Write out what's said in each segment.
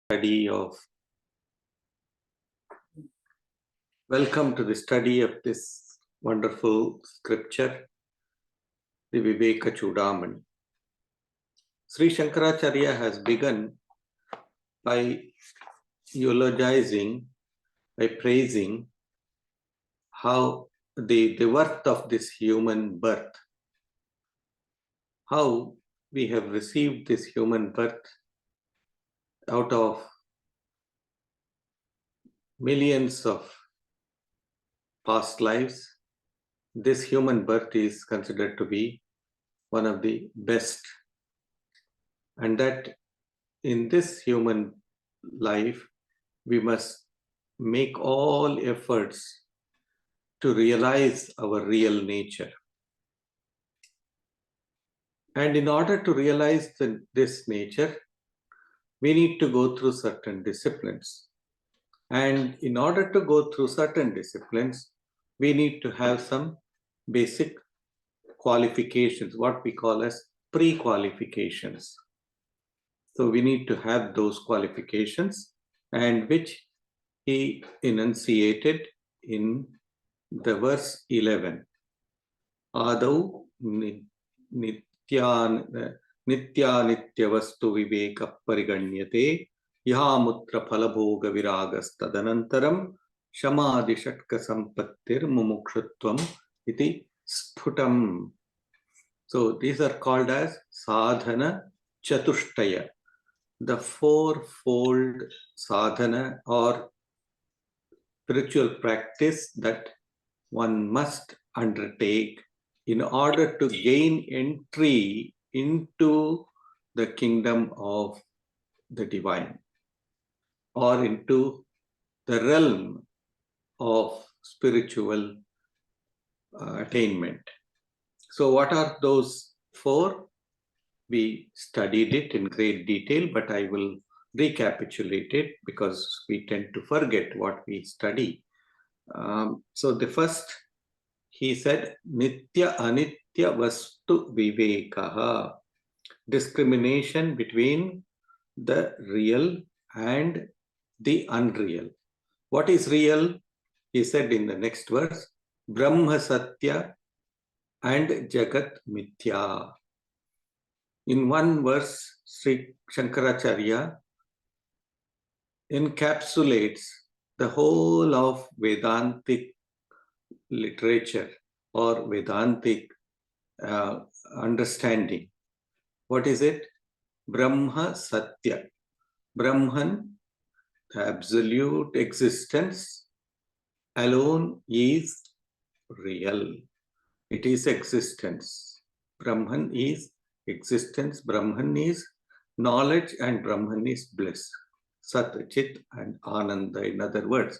Welcome to the study of this wonderful scripture, the Vivekacūḍāmaṇi. Sri Shankaracharya has begun by eulogizing, by praising how the worth of this human birth, how we have received this human birth out of millions of past lives. This human birth is considered to be one of the best, and that in this human life we must make all efforts to realize our real nature. And in order to realize this nature, we need to go through certain disciplines. And in order to go through certain disciplines, we need to have some basic qualifications, what we call as pre-qualifications. So we need to have those qualifications, and which he enunciated in the verse 11. Adau nityavastu viveka pariganyate yamutra phalabhoga viragas tadanantaram shamadhi shatka sampattir mumukshutvam iti sphutam. So these are called as sadhana chatushtaya, the fourfold sadhana or spiritual practice that one must undertake in order to gain entry into the kingdom of the divine, or into the realm of spiritual attainment. So what are those four? We studied it in great detail, but I will recapitulate it because we tend to forget what we study. So the first, he said, Nitya Anitya Vastu Vivekaha, discrimination between the real and the unreal. What is real? He said in the next verse, Brahma Satya and Jagat Mithya. In one verse, Sri Shankaracharya encapsulates the whole of Vedantic literature or Vedantic understanding. What is it? Brahma Satya. Brahman, the absolute existence, alone is real. It is existence. Brahman is existence. Brahman is knowledge, and Brahman is bliss. Sat, Chit and Ananda, in other words.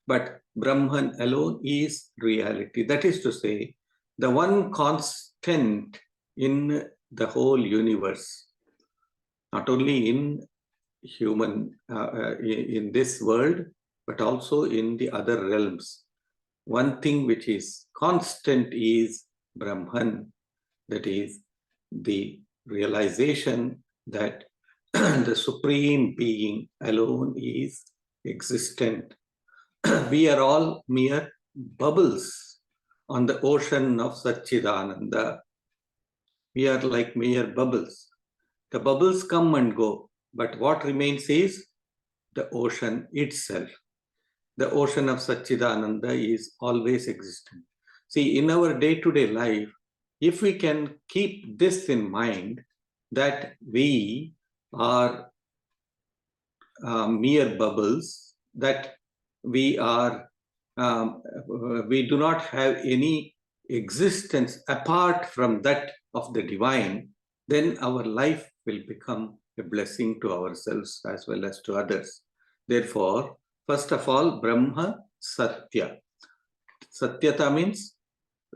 But Brahman alone is reality. That is to say, the one constant in the whole universe, not only in human, in this world, but also in the other realms. One thing which is constant is Brahman, that is the realization that the Supreme Being alone is existent. We are all mere bubbles on the ocean of Satchidananda. We are like mere bubbles. The bubbles come and go, but what remains is the ocean itself. The ocean of Satchidananda is always existent. See, in our day-to-day life, if we can keep this in mind, that we are mere bubbles, that we are, we do not have any existence apart from that of the divine, then our life will become a blessing to ourselves as well as to others. Therefore, first of all, Brahma Satya. Satyata means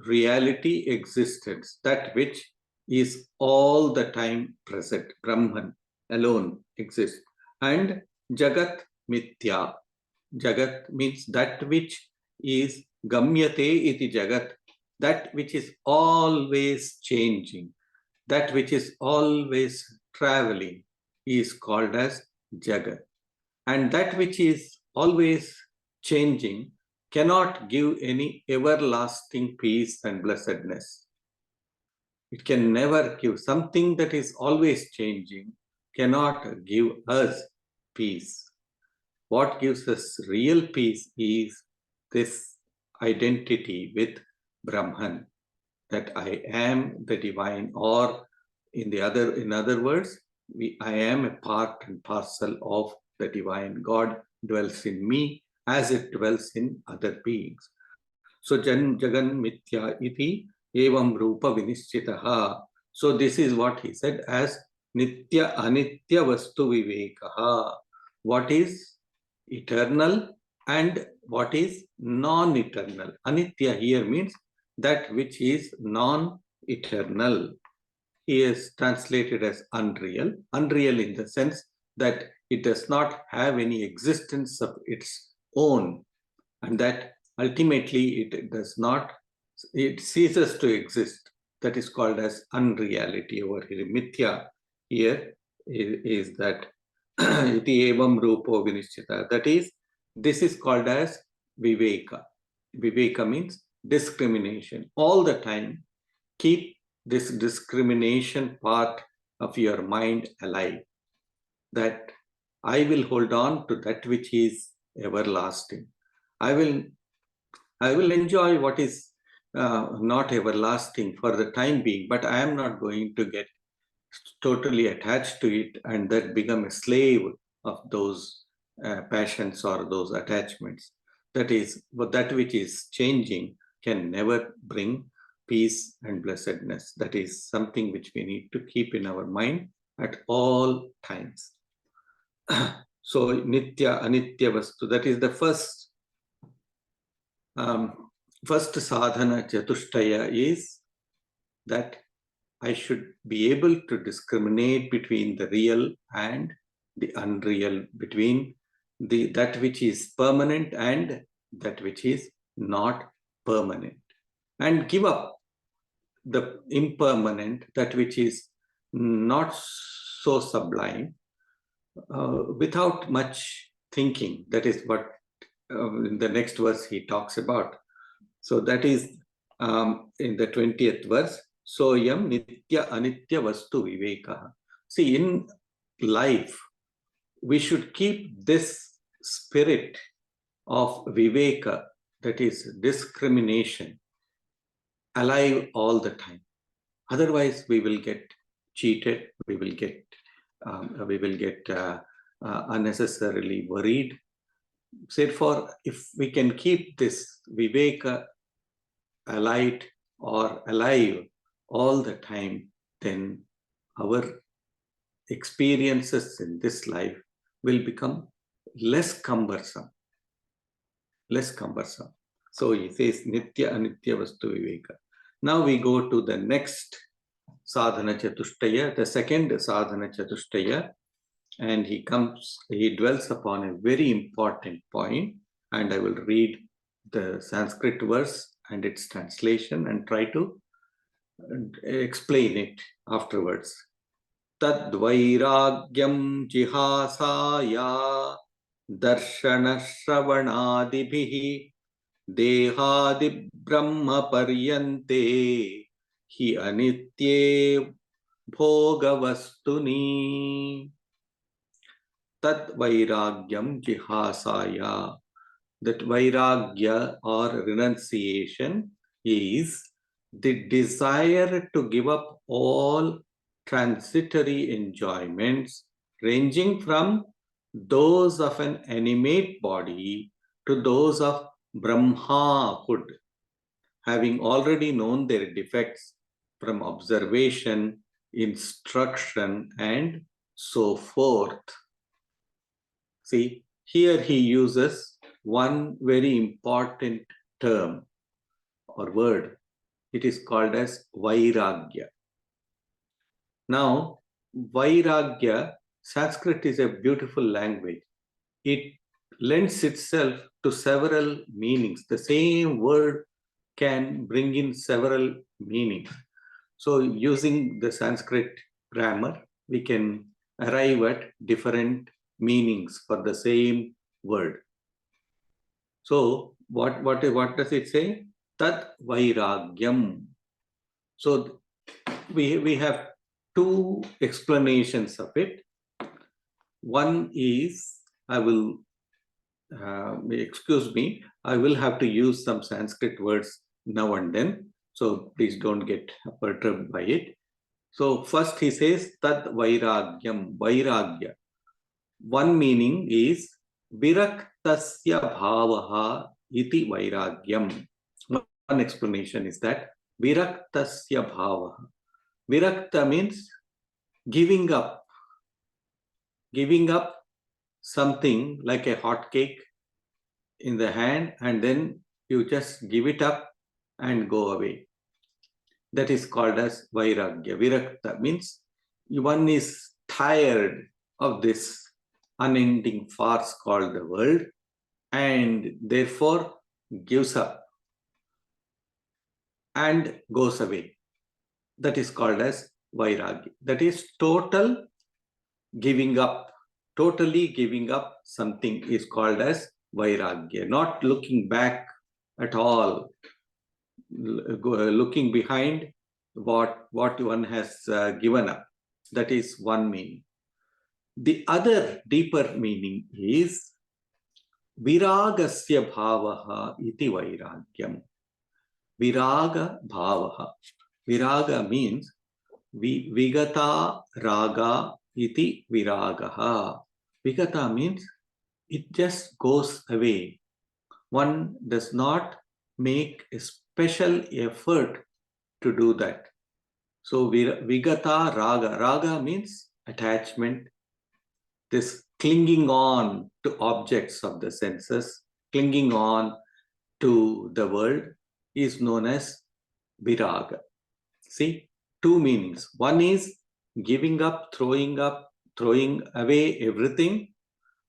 reality, existence, that which is all the time present. Brahman alone exists. And Jagat Mithya. Jagat means that which is Gamyate iti Jagat, that which is always changing, that which is always traveling is called as Jagat. And that which is always changing cannot give any everlasting peace and blessedness. It can never give. Something that is always changing cannot give us peace. What gives us real peace is this identity with Brahman, that I am the divine, or in other words, I am a part and parcel of the divine. God dwells in me as it dwells in other beings. So Jagan Mithya iti evam rupa vinishchitaha. So this is what he said as Nitya Anitya Vastu Vivekaha. What is eternal and what is non-eternal. Anitya here means that which is non-eternal. He is translated as unreal. Unreal in the sense that it does not have any existence of its own, and that ultimately it ceases to exist. That is called as unreality over here. Mithya here is that iti evam rupo vinishchita. That is, this is called as Viveka. Viveka means discrimination. All the time, keep this discrimination part of your mind alive. That I will hold on to that which is everlasting. I will enjoy what is not everlasting for the time being, but I am not going to get totally attached to it and that become a slave of those passions or those attachments. That is, that which is changing can never bring peace and blessedness. That is something which we need to keep in our mind at all times. So Nitya Anitya Vastu, that is the first sadhana chatushtaya, is that I should be able to discriminate between the real and the unreal, between that which is permanent and that which is not permanent, and give up the impermanent, that which is not so sublime, without much thinking. That is what in the next verse he talks about. So that is in the 20th verse. Soyam nitya anitya vastu viveka. See, in life, we should keep this spirit of viveka, that is discrimination, alive all the time. Otherwise, we will get cheated. We will get unnecessarily worried. Therefore, if we can keep this viveka alight or alive all the time, then our experiences in this life will become less cumbersome. Less cumbersome. So he says Nitya Anitya Vastu Viveka. Now we go to the next sadhana chatushtaya, the second sadhana chatushtaya, and he dwells upon a very important point, and I will read the Sanskrit verse and its translation and try to explain it afterwards. Tad vairagyam jihasaya darshana shravanadibhihi dehadi brahma paryante hi anitye bhogavastuni. Tad vairagyam jihasaya. That vairagya or renunciation is the desire to give up all transitory enjoyments, ranging from those of an animate body to those of Brahmahood, having already known their defects from observation, instruction, and so forth. See, here he uses one very important term or word. It is called as vairagya. Now, vairagya, Sanskrit is a beautiful language. It lends itself to several meanings. The same word can bring in several meanings. So using the Sanskrit grammar, we can arrive at different meanings for the same word. So what does it say? Tat vairagyam. So we have two explanations of it. One is, I will excuse me, I will have to use some Sanskrit words now and then, so please don't get perturbed by it. So first he says Tad Vairagyam, Vairagya. One meaning is Viraktasya Bhavaha iti Vairagyam. One explanation is that Viraktasya Bhavaha. Virakta means giving up. Giving up something like a hot cake in the hand, and then you just give it up and go away. That is called as Vairagya. Virakta means one is tired of this unending farce called the world and therefore gives up and goes away. That is called as Vairagya. That is total giving up. Totally giving up something is called as Vairagya. Not looking back at all, looking behind what one has given up. That is one meaning. The other deeper meaning is Viragasya Bhavaha iti Vairagyam. Viraga Bhavaha. Viraga means Vigata Raga iti Viragaha. Vigata means it just goes away. One does not make a special effort to do that. So Vigata Raga. Raga means attachment. This clinging on to objects of the senses, clinging on to the world is known as Viraga. See, two meanings. One is giving up, throwing away everything.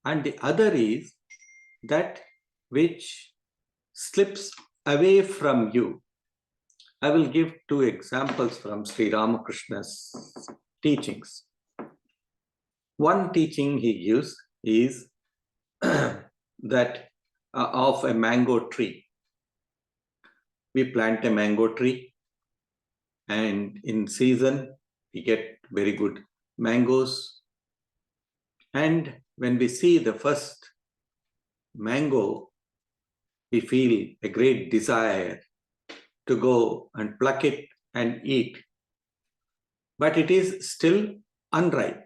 And the other is that which slips away from you. I will give two examples from Sri Ramakrishna's teachings. One teaching he gives is that of a mango tree. We plant a mango tree, and in season we get very good mangoes. And when we see the first mango, we feel a great desire to go and pluck it and eat. But it is still unripe.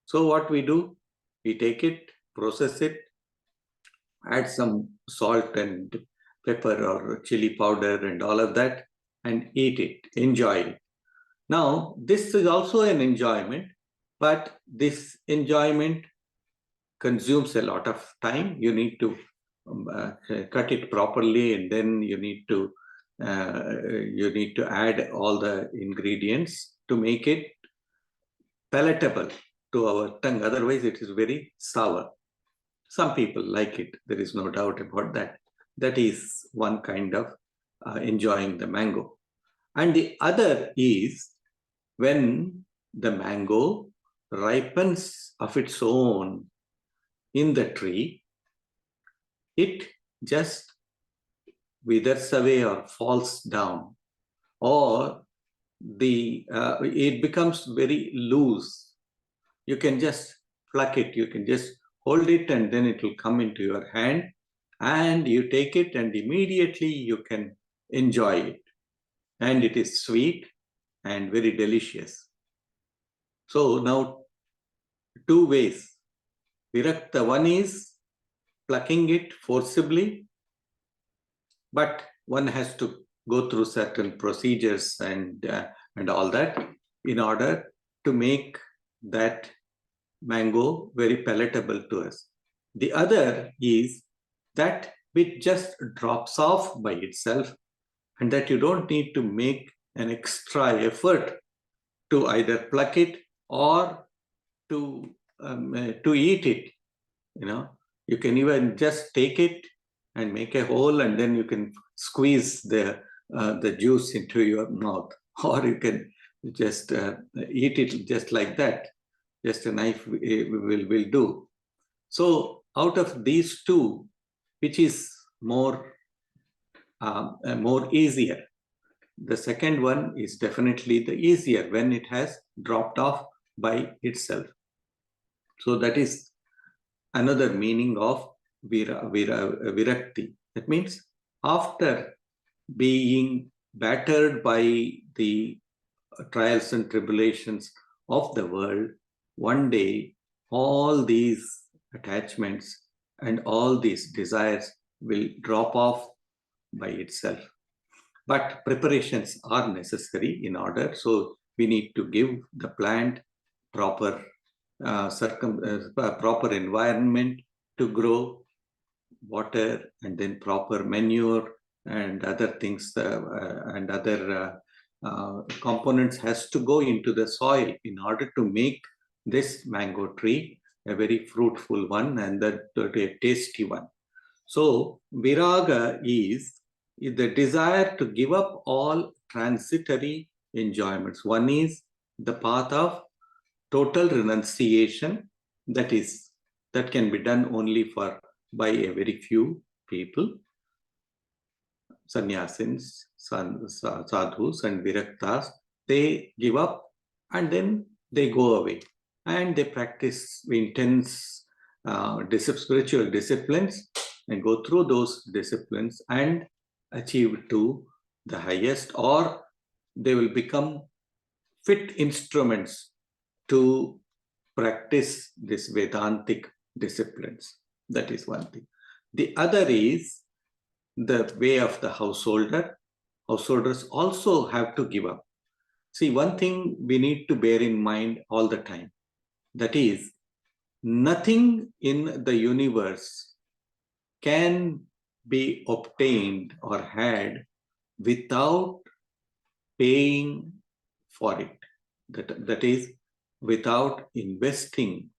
So what we do? We take it, process it, add some salt and pepper or chili powder and all of that, and eat it, enjoy it. Now, this is also an enjoyment, but this enjoyment consumes a lot of time. You need to cut it properly, and then you need to add all the ingredients to make it palatable to our tongue. Otherwise, it is very sour. Some people like it. There is no doubt about that. That is one kind of enjoying the mango. And the other is when the mango ripens of its own in the tree, it just withers away or falls down, or it becomes very loose. You can just pluck it, you can just hold it, and then it will come into your hand, and you take it and immediately you can enjoy it. And it is sweet and very delicious. So now, two ways. Virakta, one is plucking it forcibly, but one has to go through certain procedures and all that in order to make that mango very palatable to us. The other is that which just drops off by itself, and that you don't need to make an extra effort to either pluck it or to eat it. You know, you can even just take it and make a hole, and then you can squeeze the juice into your mouth, or you can just eat it just like that. just a knife will do. So out of these two, which is more easier? The second one is definitely the easier when it has dropped off by itself. So that is another meaning of virakti. That means after being battered by the trials and tribulations of the world, one day all these attachments and all these desires will drop off by itself. But preparations are necessary in order. So we need to give the plant proper proper environment to grow, water, and then proper manure and other things and other components has to go into the soil in order to make this mango tree a very fruitful one and a tasty one. So viraga is the desire to give up all transitory enjoyments. One is the path of total renunciation, that can be done only by a very few people. Sannyasins, sadhus and viraktas, they give up and then they go away and they practice intense spiritual disciplines and go through those disciplines and achieve to the highest, or they will become fit instruments to practice this Vedantic disciplines. That is one thing. The other is the way of the householder. Householders also have to give up. See, one thing we need to bear in mind all the time, that is, nothing in the universe can be obtained or had without paying for it. That is, without investing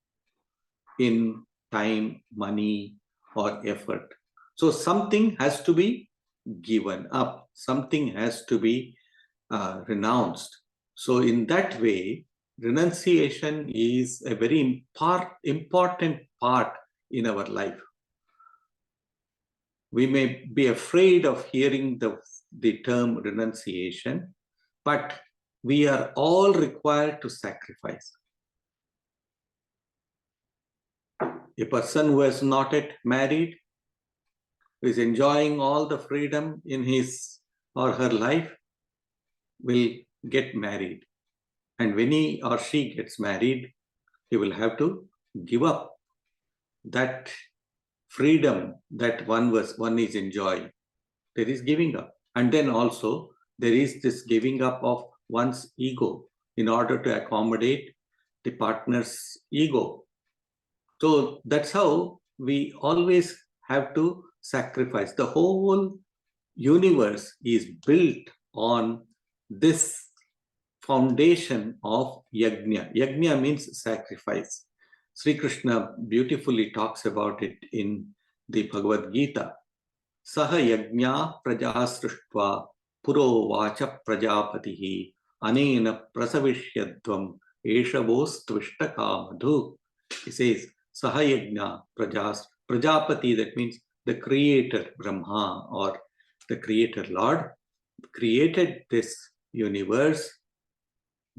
in time, money, or effort. So something has to be given up. Something has to be renounced. So in that way, renunciation is a very important part in our life. We may be afraid of hearing the term renunciation, but we are all required to sacrifice. A person who has not yet married, who is enjoying all the freedom in his or her life, will get married. And when he or she gets married, he will have to give up that freedom that one is enjoying. There is giving up. And then also there is this giving up of one's ego in order to accommodate the partner's ego. So that's how we always have to sacrifice. The whole universe is built on this foundation of yajna. Yajna means sacrifice. Sri Krishna beautifully talks about it in the Bhagavad Gita. Saha yajna prajasrishtva puro vacha prajapatihi anena prasavishyadvam eshavos tvishta kamadhu. He says, Saha yajna prajapati, that means the creator Brahma or the creator Lord created this universe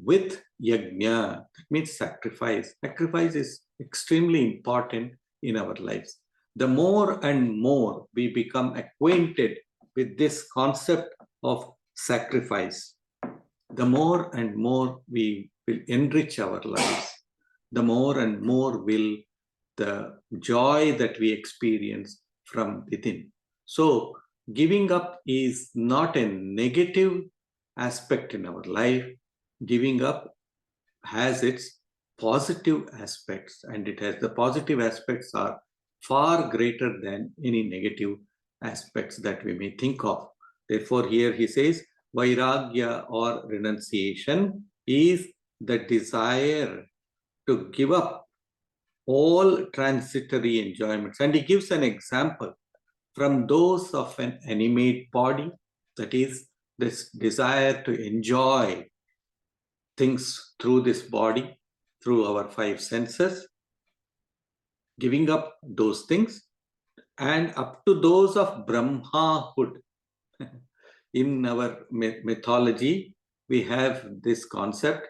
with yajna. That means sacrifice. Sacrifice is extremely important in our lives. The more and more we become acquainted with this concept of sacrifice, the more and more we will enrich our lives. The more and more will the joy that we experience from within. So giving up is not a negative aspect in our life. Giving up has its positive aspects, and the positive aspects are far greater than any negative aspects that we may think of. Therefore, here he says, Vairagya or renunciation is the desire to give up all transitory enjoyments. And he gives an example from those of an animate body, that is, this desire to enjoy things through this body. through our five senses, giving up those things, and up to those of Brahmahood. In our mythology, we have this concept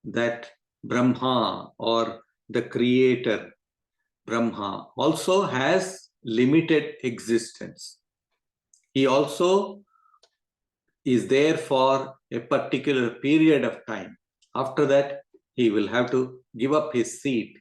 that Brahma, or the creator Brahma, also has limited existence. He also is there for a particular period of time. After that, he will have to give up his seat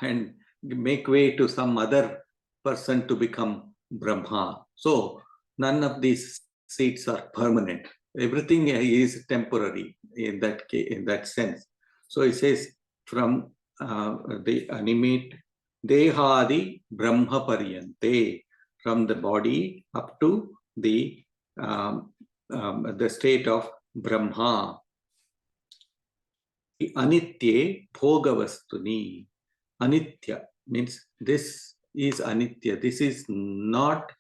and make way to some other person to become Brahma. So none of these seats are permanent. Everything is temporary in that sense. So it says from the animate Dehadi Brahma Paryante, from the body up to the state of Brahma. Anitye Bhogavastuni. Anitya means this is Anitya. This is not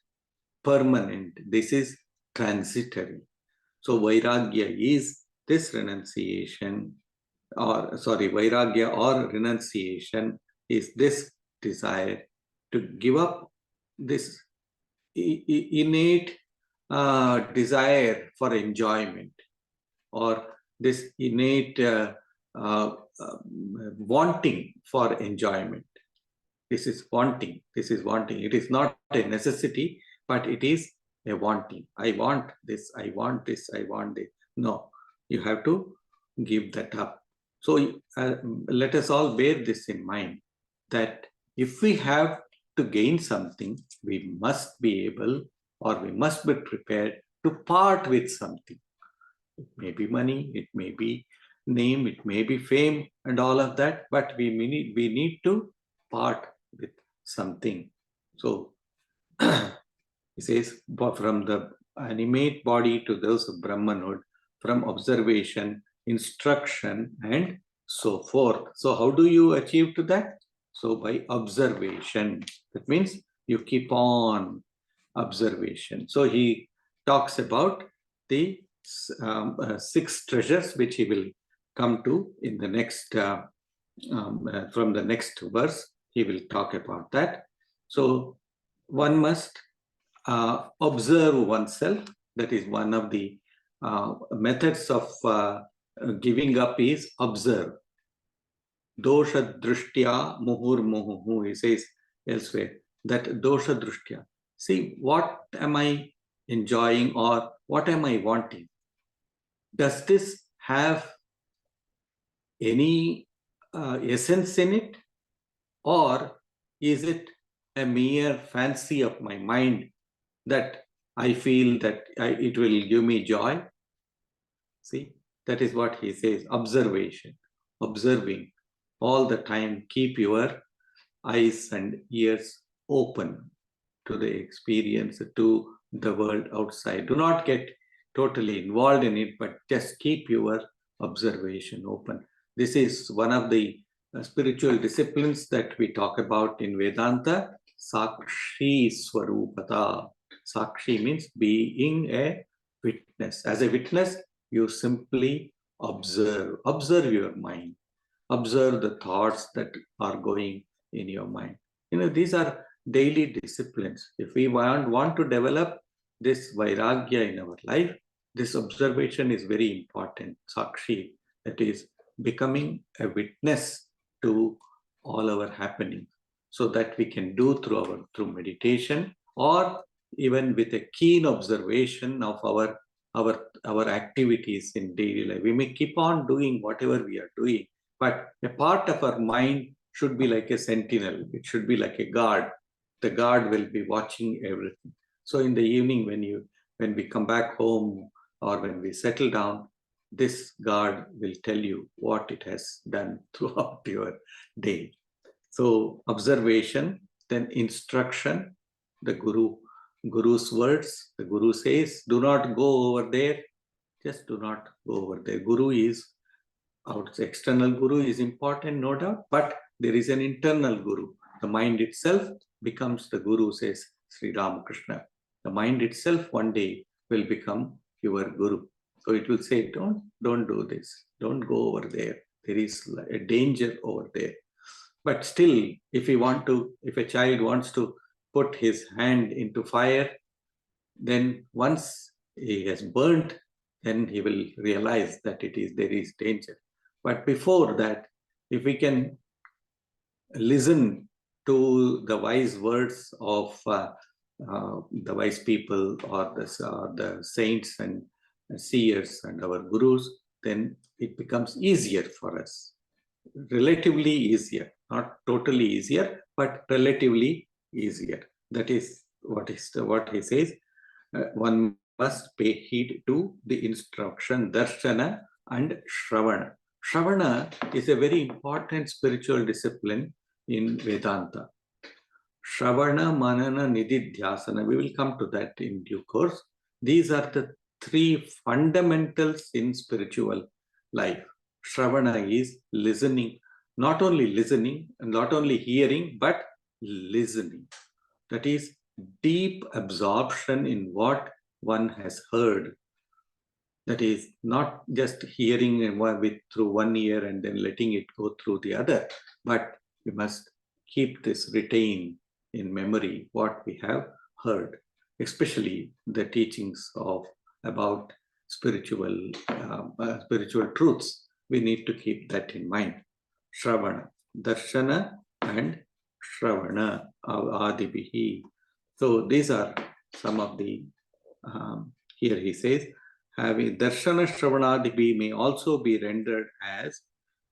permanent. This is transitory. So Vairagya is this renunciation, Vairagya or renunciation is this desire to give up this innate desire for enjoyment, or this innate wanting for enjoyment. This is wanting. This is wanting. It is not a necessity, but it is a wanting. I want this. I want this. I want this. No, you have to give that up. So let us all bear this in mind, that if we have to gain something, we must be able, or we must be prepared to part with something. It may be money, it may be name, it may be fame, and all of that, but we need to part with something. So he says, from the animate body to those of Brahmanhood, from observation, instruction, and so forth. So how do you achieve to that? So by observation. That means you keep on observation. So he talks about the 6 treasures, which he will come to in the next, from the next verse, he will talk about that. So one must observe oneself. That is one of the methods of giving up is observe. Dosha drishtya muhur muhu, he says elsewhere, that dosha drishtya. See, what am I enjoying, or what am I wanting? Does this have any essence in it, or is it a mere fancy of my mind that I feel that it will give me joy? See, that is what he says, observation, observing all the time. Keep your eyes and ears open to the experience, to the world outside. Do not get totally involved in it, but just keep your observation open. This is one of the spiritual disciplines that we talk about in Vedanta, Sakshi Swarupata. Sakshi means being a witness. As a witness, you simply observe. Observe your mind. Observe the thoughts that are going in your mind. These are daily disciplines. If we want to develop this vairagya in our life, this observation is very important. Sakshi, that is becoming a witness to all our happenings, so that we can do through meditation, or even with a keen observation of our activities in daily life. We may keep on doing whatever we are doing, but a part of our mind should be like a sentinel. It should be like a guard. The guard will be watching everything. So in the evening, when we come back home, or when we settle down, this guard will tell you what it has done throughout your day. So observation, then instruction, the Guru's words. The Guru says, do not go over there. Just do not go over there. Guru is, our external Guru is important, no doubt, but there is an internal Guru. The mind itself becomes the Guru, says Sri Ramakrishna. The mind itself one day will become your Guru. So it will say, don't do this. Don't go over there. there is a danger over there. But still, if a child wants to put his hand into fire, then once he has burnt, then he will realize that there is danger. But before that, if we can listen to the wise words of the wise people or the saints and seers and our gurus, then it becomes easier for us. Relatively easier, not totally easier, but relatively easier. That is what he says. One must pay heed to the instruction, darshana and shravana. Shravana is a very important spiritual discipline in Vedanta. Shravana, Manana, Nididhyasana, we will come to that in due course. These are the three fundamentals in spiritual life. Shravana is listening, not only listening, not only hearing, but listening. That is deep absorption in what one has heard. That is not just hearing through one ear and then letting it go through the other, but we must keep this retained in memory what we have heard, especially the teachings about spiritual truths. We need to keep that in mind. Shravana, darshana and shravana, adibihi. So these are some of the, here he says, having darshana shravanadibi may also be rendered as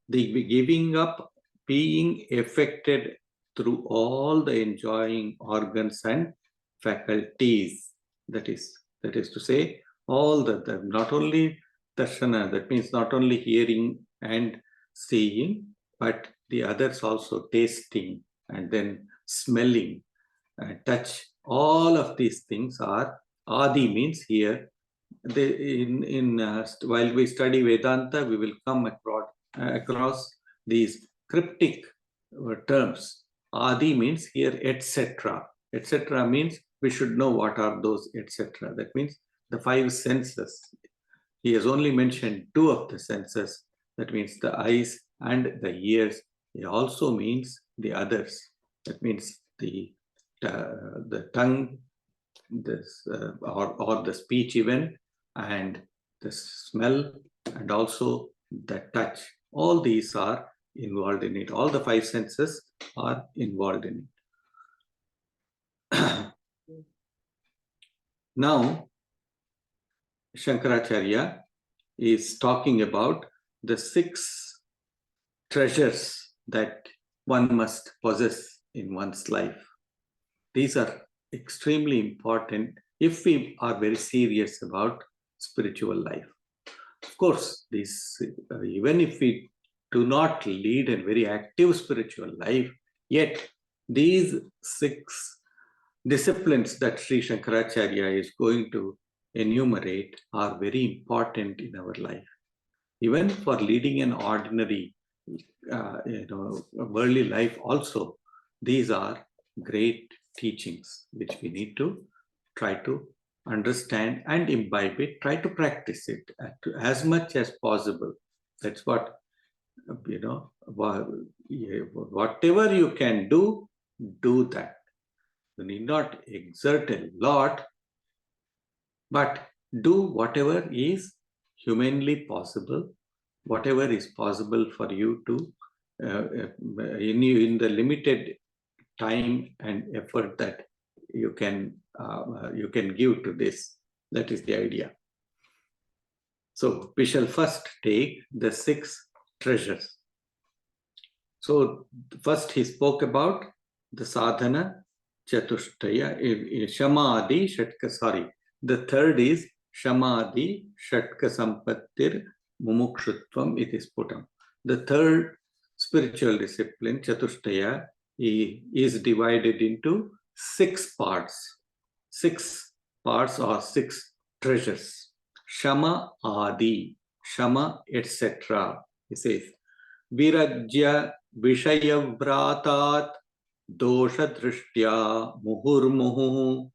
the giving up, being affected through all the enjoying organs and faculties. That is to say, all the not only darshana, that means not only hearing and seeing, but the others also tasting and then smelling, touch. All of these things are adi, means here. While we study Vedanta, we will come across these cryptic terms. Adi means here etc. Etc. means we should know what are those etc. That means the five senses. He has only mentioned two of the senses. That means the eyes and the ears. He also means the others. That means the tongue, or the speech even, and the smell, and also the touch. All these are involved in it. All the five senses are involved in it. Now, Shankaracharya is talking about the 6 treasures that one must possess in one's life. These are extremely important if we are very serious about spiritual life. Of course, even if we do not lead a very active spiritual life, yet these 6 disciplines that Sri Shankaracharya is going to enumerate are very important in our life. Even for leading an ordinary worldly life also, these are great teachings which we need to try to understand and imbibe it, try to practice it as much as possible. That's what, whatever you can do that. You need not exert a lot, but do whatever is humanly possible, whatever is possible for you to, in the limited time and effort that you can give to this. That is the idea. So we shall first take the 6 treasures. So first he spoke about the sadhana chatushtaya, shamadhi shatka, the third is shamadhi shatka sampattir mumukshutvam iti sputam. The third spiritual discipline, chatushtaya, is divided into 6 parts. 6 parts or 6 treasures. Shama adi, shama etc. He says, virajya vishayavratat dosha drishtya muhurmuhu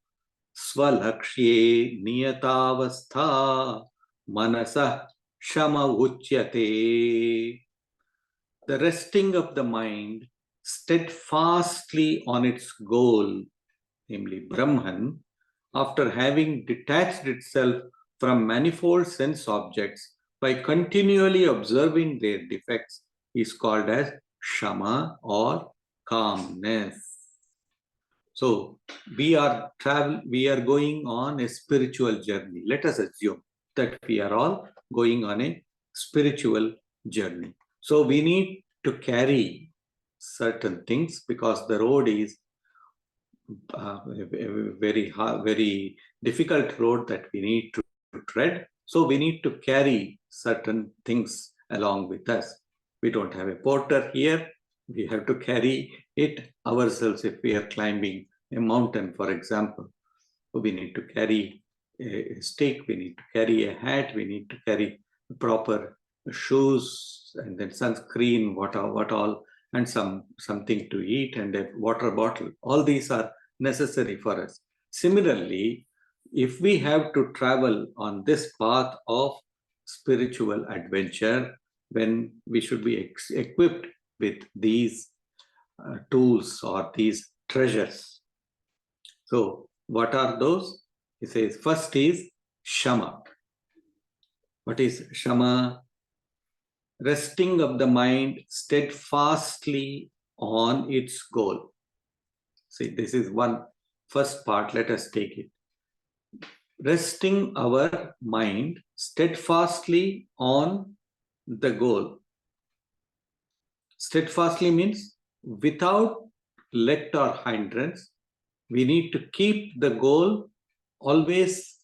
swalakshye niyatavastha manasah shama uchyate. the resting of the mind steadfastly on its goal, namely Brahman, after having detached itself from manifold sense objects by continually observing their defects, is called as Shama or calmness. So we are going on a spiritual journey. Let us assume that we are all going on a spiritual journey. So we need to carry certain things because the road is a very difficult road that we need to tread. So we need to carry certain things along with us. We don't have a porter here. We have to carry it ourselves if we are climbing a mountain, for example. So we need to carry a stick, we need to carry a hat, we need to carry proper shoes, and then sunscreen, what all, and something to eat, and a water bottle. All these are necessary for us. Similarly, if we have to travel on this path of spiritual adventure, when we should be equipped with these tools or these treasures. So what are those? He says first is Shama. What is Shama? Resting of the mind steadfastly on its goal. See, this is one first part. Let us take it. Resting our mind steadfastly on the goal. Steadfastly means without let or hindrance. We need to keep the goal always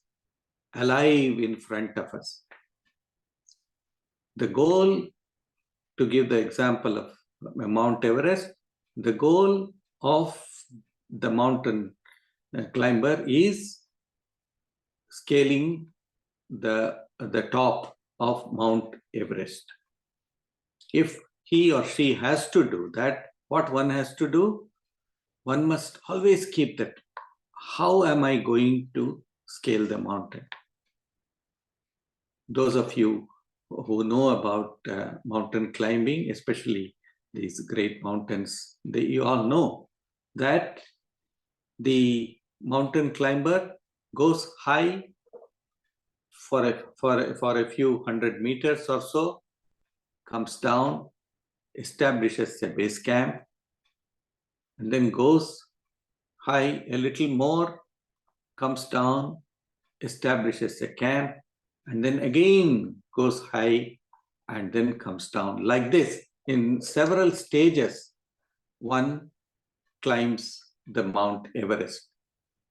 alive in front of us. The goal, to give the example of Mount Everest, the goal of the mountain climber is scaling the top of Mount Everest. If he or she has to do that, what one has to do? One must always keep that. How am I going to scale the mountain? Those of you who know about mountain climbing, especially these great mountains, you all know that the mountain climber goes high for a few hundred meters or so, comes down, establishes a base camp, and then goes high a little more, comes down, establishes a camp, and then again goes high and then comes down. Like this, in several stages, one climbs the Mount Everest.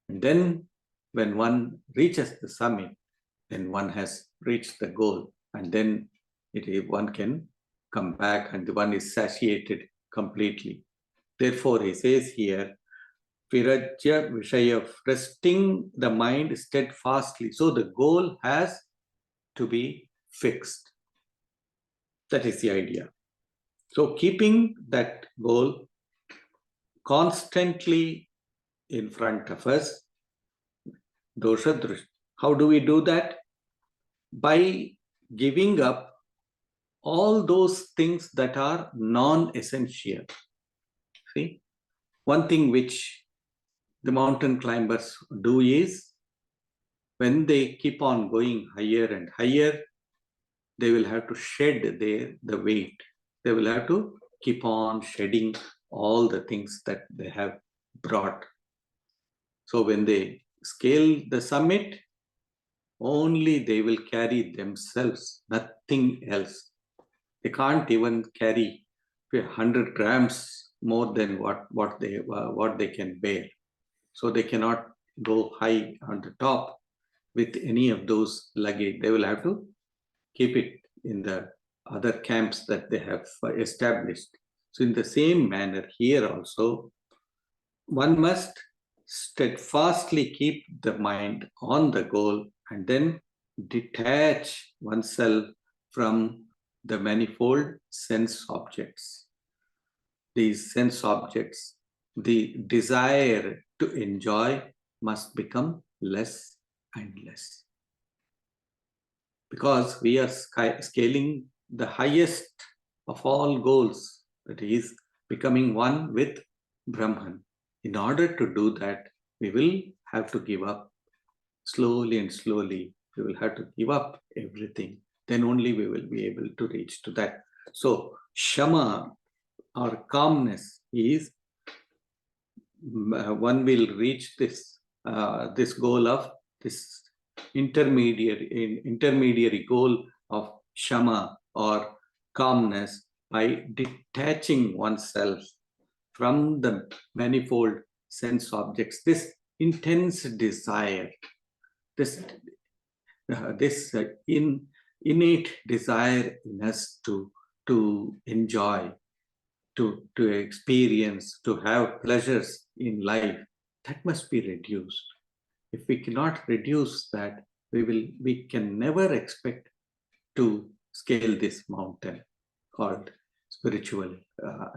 And then when one reaches the summit, then one has reached the goal, and then one can come back and one is satiated completely. Therefore, he says here, Virajya Vishaya, resting the mind steadfastly. So the goal has to be fixed. That is the idea. So keeping that goal constantly in front of us, dosha drishti. How do we do that? By giving up all those things that are non-essential. See, one thing which the mountain climbers do is, when they keep on going higher and higher, they will have to shed the weight. They will have to keep on shedding all the things that they have brought. So when they scale the summit, only they will carry themselves, nothing else. They can't even carry 100 grams more than what they can bear. So they cannot go high on the top with any of those luggage. They will have to keep it in the other camps that they have established. So in the same manner here also, one must steadfastly keep the mind on the goal and then detach oneself from the manifold sense objects. These sense objects, the desire to enjoy must become less and less. Because we are scaling the highest of all goals, that is becoming one with Brahman. In order to do that, we will have to give up slowly and slowly. We will have to give up everything. Then only we will be able to reach to that. So Shama or calmness is one will reach this this goal of this intermediary goal of Shama or calmness by detaching oneself from the manifold sense objects. This intense desire, this innate desire in us to enjoy, to experience, to have pleasures in life, that must be reduced. If we cannot reduce that, we can never expect to scale this mountain called spiritual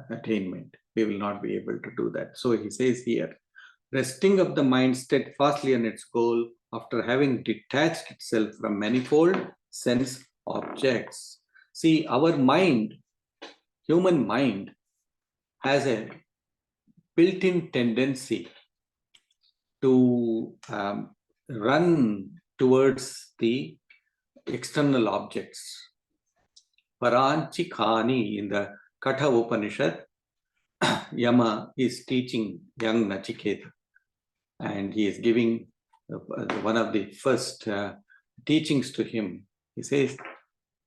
attainment. We will not be able to do that. So he says here, resting of the mind steadfastly on its goal after having detached itself from manifold sense objects. See, our mind, human mind, has a built-in tendency to run towards the external objects. Paranchi Khani in the Katha Upanishad, Yama is teaching young Nachiketa, and he is giving one of the first teachings to him. He says,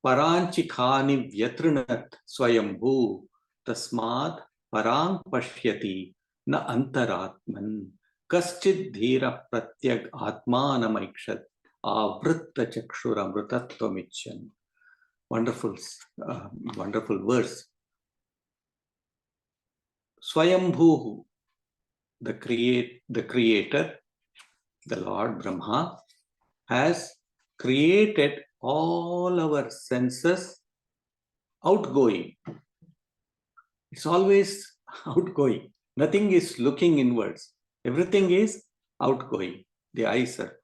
Paranchi Khani Vyatrinat Swayambhu Tasmad Parang Pashyati Na Antaratman Kaschid Dhira Pratyag Atmanamaikshat Avritta Chakshura Mrutatvamichan. Wonderful, wonderful verse. Swayambhu, the creator, the Lord Brahma, has created all our senses outgoing. It's always outgoing. Nothing is looking inwards. Everything is outgoing. The eyes are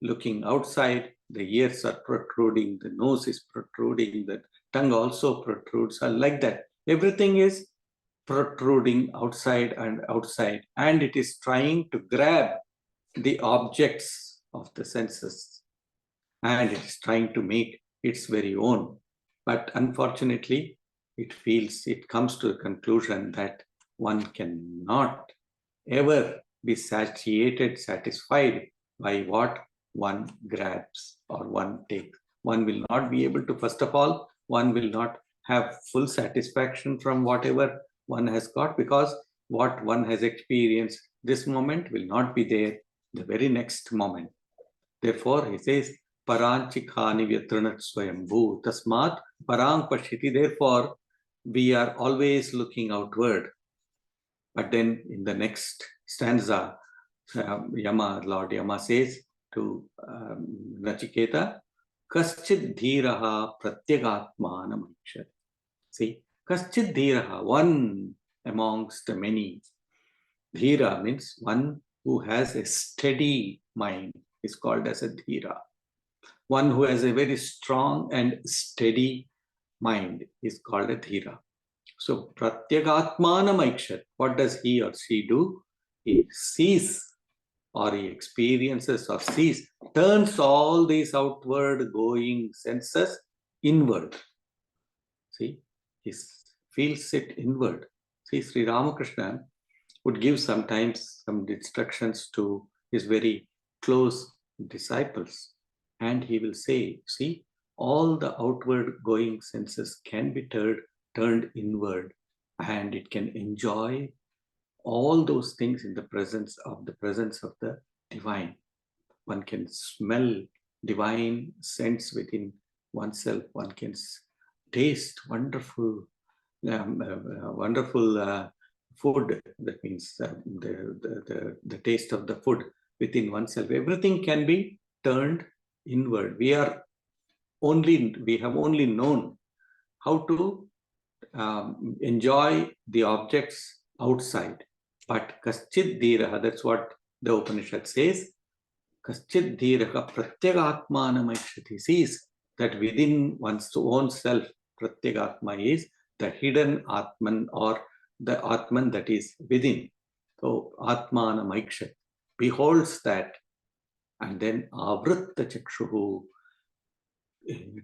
looking outside, the ears are protruding, the nose is protruding, the tongue also protrudes, like that. Everything is protruding outside, and it is trying to grab the objects of the senses, and it is trying to make its very own. But unfortunately, it comes to a conclusion that one cannot ever be satisfied by what one grabs or one takes. One will not be able to, first of all, one will not have full satisfaction from whatever one has got, because what one has experienced this moment will not be there the very next moment. Therefore, he says, Paranchi Khani Vyatrinat Swayambhu Tasmat Parang Pashyati. Therefore, we are always looking outward. But then in the next stanza, Lord Yama says to Nachiketa, Kaschid Dhiraha Pratyagatmanamakshat. See, Kaschid Dhiraha, one amongst many. Dhira means one who has a steady mind, is called as a Dhira. One who has a very strong and steady mind is called a Dhira. So, Pratyagatmanamakshat, what does he or she do? He sees, or he experiences or sees, turns all these outward going senses inward. See, he feels it inward. See, Sri Ramakrishna would give sometimes some instructions to his very close disciples, and he will say, see, all the outward going senses can be turned inward, and it can enjoy all those things in the presence of the divine. One can smell divine scents within oneself. One can taste wonderful food. That means the taste of the food within oneself. Everything can be turned inward. We have only known how to enjoy the objects outside. But Kaschid Dhiraha, that's what the Upanishad says, Kaschid Dhiraha Pratyagatmanamaikshati, sees that within one's own self, Pratyagatma is the hidden Atman or the Atman that is within. So Atmanam Aikshat beholds that, and then Avritta Chakshuhu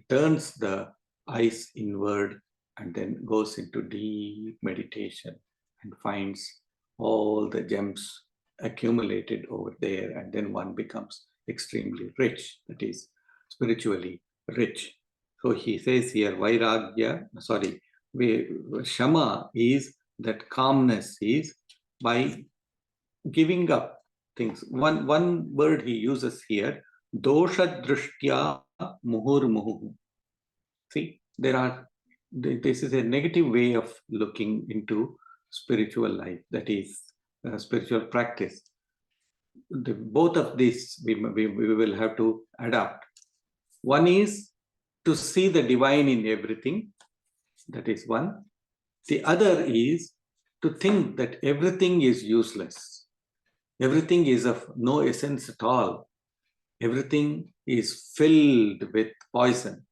turns the eyes inward and then goes into deep meditation and finds all the gems accumulated over there, and then one becomes extremely rich, that is spiritually rich. So he says here, Shama is that calmness is by giving up things. One word he uses here, dosha drishtya muhur muhu. See, this is a negative way of looking into spiritual life, that is spiritual practice. Both of these we will have to adapt. One is to see the divine in everything, that is one. The other is to think that everything is useless. Everything is of no essence at all. Everything is filled with poison.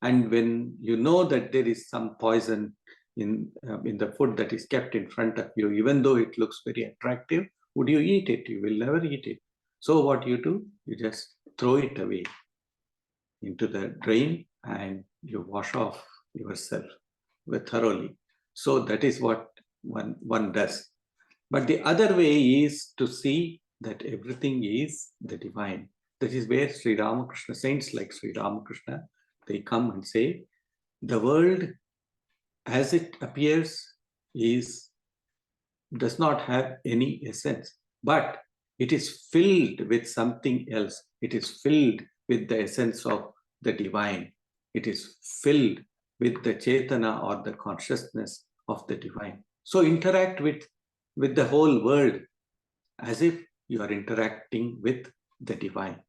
And when you know that there is some poison in the food that is kept in front of you, even though it looks very attractive, would you eat it? You will never eat it. So what you do? You just throw it away into the drain and you wash off yourself thoroughly. So that is what one does. But the other way is to see that everything is the divine. That is where Sri Ramakrishna, saints like Sri Ramakrishna, they come and say, the world as it appears does not have any essence, but it is filled with something else. It is filled with the essence of the divine. It is filled with the Chetana or the consciousness of the divine. So interact with the whole world as if you are interacting with the divine.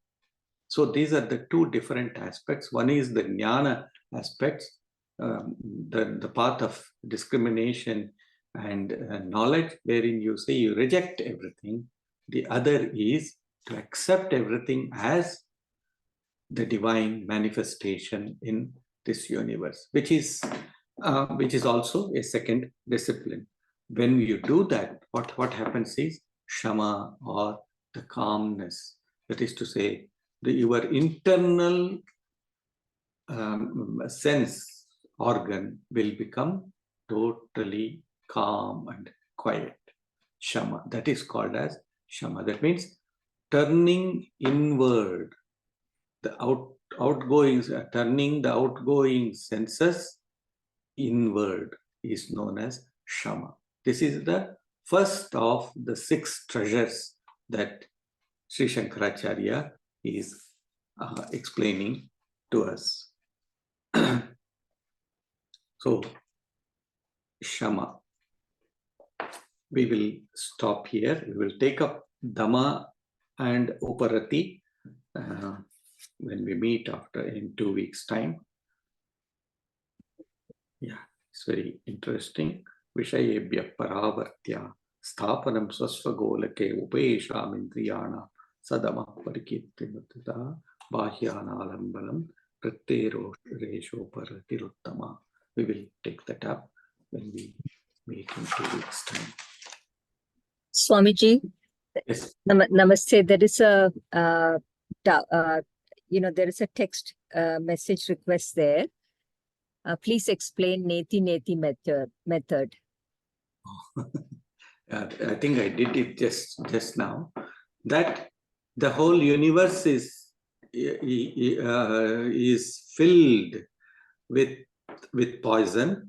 So these are the two different aspects. One is the jnana aspects, the path of discrimination and knowledge, wherein you say you reject everything. The other is to accept everything as the divine manifestation in this universe, which is also a second discipline. When you do that, what happens is shama, or the calmness. That is to say, your internal sense organ will become totally calm and quiet. Shama, that is called as shama. That means turning inward, turning the outgoing senses inward is known as shama. This is the first of the 6 treasures that Sri Shankaracharya is explaining to us. So, shama. We will stop here. We will take up Dhamma and Uparati when we meet in 2 weeks' time. Yeah, it's very interesting. Vishayebhya paravartya sthapanam swasvagolake upeshamindriyana sadama parikirtimutata bahyanalambalam pratyero resho paratiruttama. We will take that up when we meet in 2 weeks' time. Swamiji, yes. Namaste. There is there is a text message request there. Please explain Neti method. I think I did it just now. That the whole universe is filled with poison.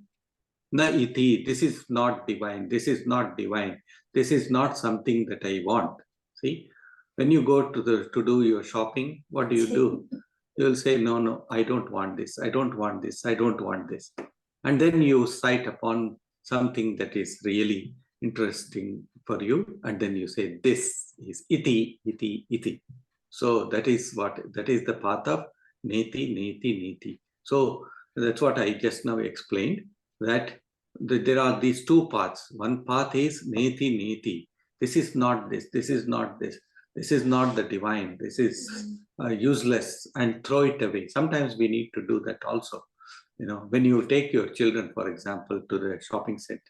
Na iti. This is not divine. This is not divine. This is not something that I want. See, when you go to do your shopping, what do? You will say, no, I don't want this. I don't want this. I don't want this. And then you sight upon something that is really interesting for you, and then you say, this is iti, iti, iti. So that is the path of neti, neti, neti. So that's what I just now explained, that there are these 2 paths. One path is neti, neti. This is not this. This is not this. This is not the divine. This is useless, and throw it away. Sometimes we need to do that also. when you take your children, for example, to the shopping center,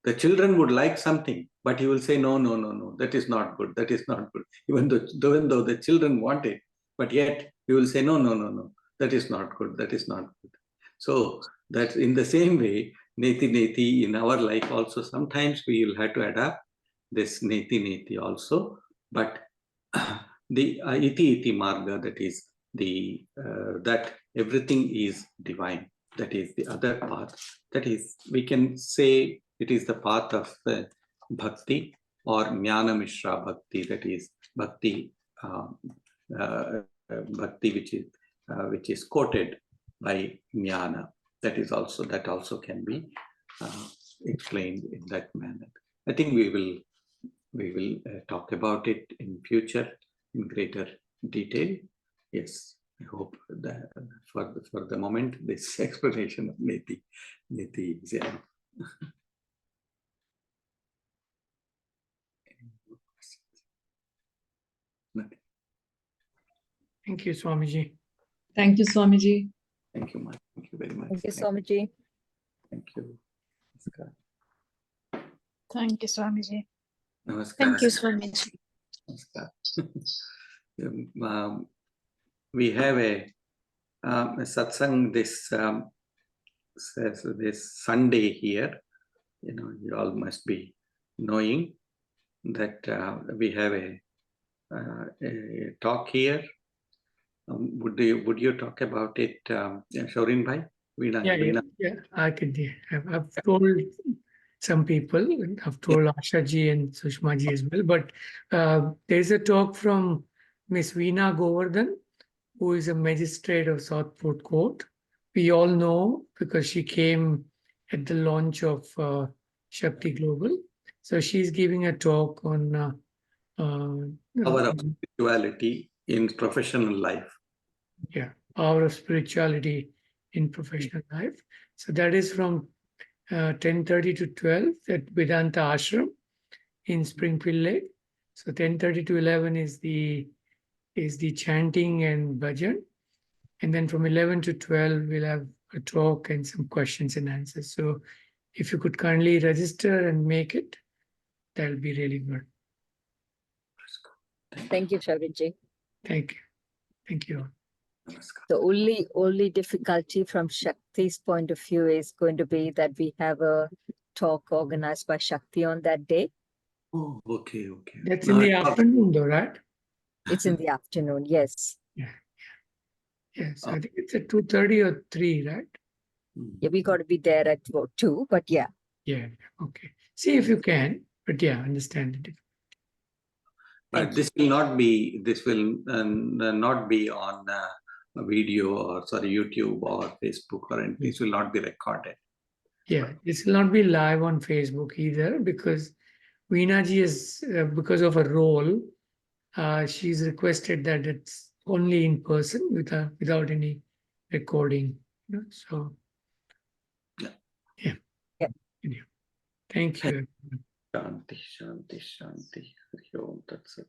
the children would like something, but you will say, no, no, no, no, that is not good, that is not good. Even though the children want it, but yet you will say, no, no, no, no, that is not good, that is not good. So that's in the same way, neti neti in our life also, sometimes we will have to adapt this neti neti also, but the iti iti marga, that is the that everything is divine, that is the other path, that is, we can say it is the path of the bhakti or jnana mishra bhakti, that is bhakti bhakti which is quoted by jnana. That also can be explained in that manner. I think we will talk about it in future in greater detail. Yes, I hope that for the moment this explanation of neti is enough. Nothing. Thank you, Swamiji. Thank you, Swamiji. Thank you, thank you very much. Thank you, Swamiji. Thank you. Namaskar. Thank you, Swamiji. Namaskar. Thank you, Swamiji. Namaskar. We have a satsang this Sunday here. You all must be knowing that we have a talk here. Would you talk about it, Shaurin Bhai? Yeah, I could. I've told some people, I've told Asha ji and Sushma ji as well, but there's a talk from Miss Veena Govardhan, who is a magistrate of Southport Court. We all know because she came at the launch of Shakti Global. So she's giving a talk on power of spirituality in professional life. Yeah, power of spirituality in professional life. So that is from 10:30 to 12 at Vedanta Ashram in Springfield Lake. So 10:30 to 11 is the chanting and bhajan, and then from 11 to 12 we'll have a talk and some questions and answers. So if you could kindly register and make it, that'll be really good. Thank you, Shaurinji. Thank you. Thank you. The only difficulty from Shakti's point of view is going to be that we have a talk organized by Shakti on that day. Oh, okay. That's in the afternoon though, right? It's in the afternoon, yes. Yes, I think it's at 2:30 or 3, right? Yeah, we got to be there at 2, but yeah. Yeah, okay. See if you can, but yeah, understand it. But this will not be on video or YouTube or Facebook or anything. This will not be recorded. Yeah, this will not be live on Facebook either because Veena ji is, because of her role, she's requested that it's only in person without any recording. So, yeah. Thank you. Shanti, Shanti, Shanti. Hari Om Tat Sat.